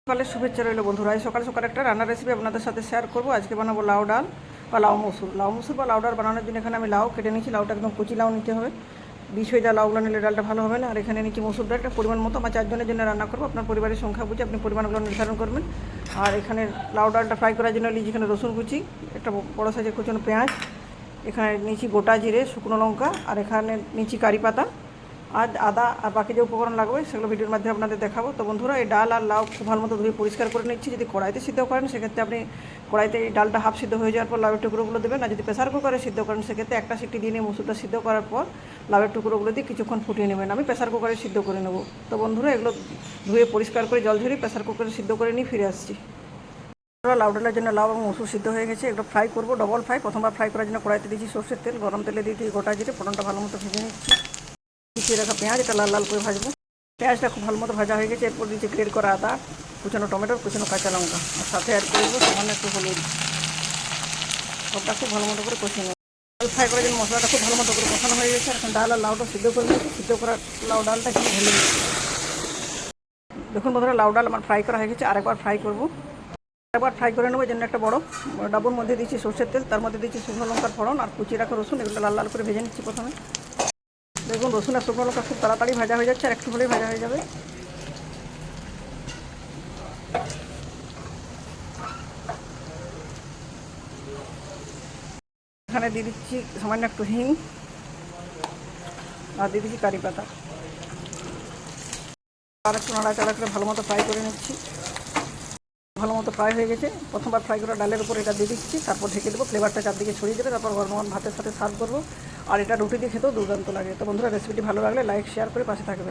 সকালের শুভেচ্ছা রইল বন্ধুরা। এই সকাল সকাল একটা রান্নার রেসিপি আপনাদের সাথে শেয়ার করবো। আজকে বানাবো লাউ ডাল বা লাউ মসুর বা লাউ ডাল বানানোর জন্য এখানে আমি লাউ কেটে নিয়েছি। লাউটা একদম কুচি লাউ নিতে হবে, বিষ হয়ে যাওয়া লাউগুলো নিলে ডালটা ভালো হবে না। আর এখানে নিচ্ছি মসুর ডালটা পরিমাণ মতো, আমার 4 জনের জন্য রান্না করবো। আপনার পরিবারের সংখ্যা বুঝে আপনি পরিমাণগুলো নির্ধারণ করবেন। আর এখানে লাউ ডালটা ফ্রাই করার জন্য নিয়েছি এখানে রসুন কুচি, একটা বড়ো সাইজের কুচানো পেঁয়াজ, এখানে নিয়েছি গোটা জিরে, শুকনো লঙ্কা, আর এখানে নিয়েছি কারি পাতা আর আদা, আর বাকি যে উপকরণ লাগবে সেগুলো ভিডিওর মাধ্যমে আপনাদের দেখাবো। তো বন্ধুরা, এই ডাল আর লাউ খুব ভালো মতো ধুয়ে পরিষ্কার করে নিচ্ছি। যদি কড়াইতে সিদ্ধ করেন সেক্ষেত্রে আপনি কড়াইতে এই ডালটা হাফ সিদ্ধ হয়ে যাওয়ার পর লাউয়ের টুকরোগুলো দেবেন। আর যদি প্রেসার কুকারে সিদ্ধ করেন সেক্ষেত্রে একটা সিটি দিয়ে নিয়ে মসুরটা সিদ্ধ করার পর লাউয়ের টুকরোগুলো দিয়ে কিছুক্ষণ ফুটিয়ে নেবেন। আমি প্রেসার কুকারে সিদ্ধ করে নেব। তো বন্ধুরা, এগুলো ধুয়ে পরিষ্কার করে জল ঝরিয়ে প্রেসার কুকারে সিদ্ধ করে নিয়ে ফিরে আসছি। লাউ ডালের জন্য লাউ এবং মসুর সিদ্ধ হয়ে গেছে, এগুলো ফ্রাই করবো, ডবল ফ্রাই। প্রথমবার ফ্রাই করার জন্য কড়াইতে দিয়েছি সর্ষের তেল, গরম তেলে দিয়েছি গোটা জিরে, ফোড়নটা ভালো মতো ভেজে নিচ্ছি। কুচিয়ে রাখা পেঁয়াজ, এটা লাল লাল করে ভাজবো। পেঁয়াজটা খুব ভালো মতো ভাজা হয়ে গেছে। এরপর দিয়েছি গ্রেড করা আদা, কুচানো টমেটো, কুচানো কাঁচা লঙ্কা, আর সাথে অ্যাড করে দেবো সামান্য একটু হলুদ। সবটা খুব ভালো মতো করে কষিয়ে নেব। ফ্রাই করার জন্য মশলাটা খুব ভালো মতো করে কষানো হয়ে গেছে। এখন ডাল আর লাউটা সিদ্ধ করে নিয়েছি। সিদ্ধ করা লাউ ডালটা একটু ঢেলে নিচ্ছি। দেখুন বন্ধুরা, লাউ ডাল আমার ফ্রাই করা হয়ে গেছে। আরেকবার ফ্রাই করবো, একবার ফ্রাই করে নেবো। এই জন্য একটা বড় ডাবুর মধ্যে দিচ্ছি সর্ষের তেল, তার মধ্যে দিচ্ছি শুকনো লঙ্কার ফোড়ন আর কুচিয়ে রাখা রসুন। এগুলো লাল লাল করে ভেজে নিচ্ছি প্রথমে। দেখুন রসুন আর শুকনো লঙ্কা খুব তাড়াতাড়ি ভাজা হয়ে যাচ্ছে, আর একটু হলেই ভাজা হয়ে যাবে। এখানে দিয়ে দিচ্ছি সামান্য একটু হিং, আর দিয়ে দিচ্ছি কারি পাতা। আর একটু নাড়াচাড়া করে ভালো মতো ফ্রাই করে নিচ্ছি। ভালো মতো ফ্রাই হয়ে গেছে। প্রথমবার ফ্রাই করা ডালের উপর এটা দিয়ে দিচ্ছি, তারপর ঢেকে দেবো। ফ্লেভারটা চারদিকে ছড়িয়ে দেবে, তারপর গরম গরম ভাতের সাথে সার্ভ করবো। আর এটা রুটি দিয়ে খেতেও দুর্দান্ত লাগে। তো বন্ধুরা, রেসিপিটি ভালো লাগলে লাইক শেয়ার করে পাশে থাকবেন।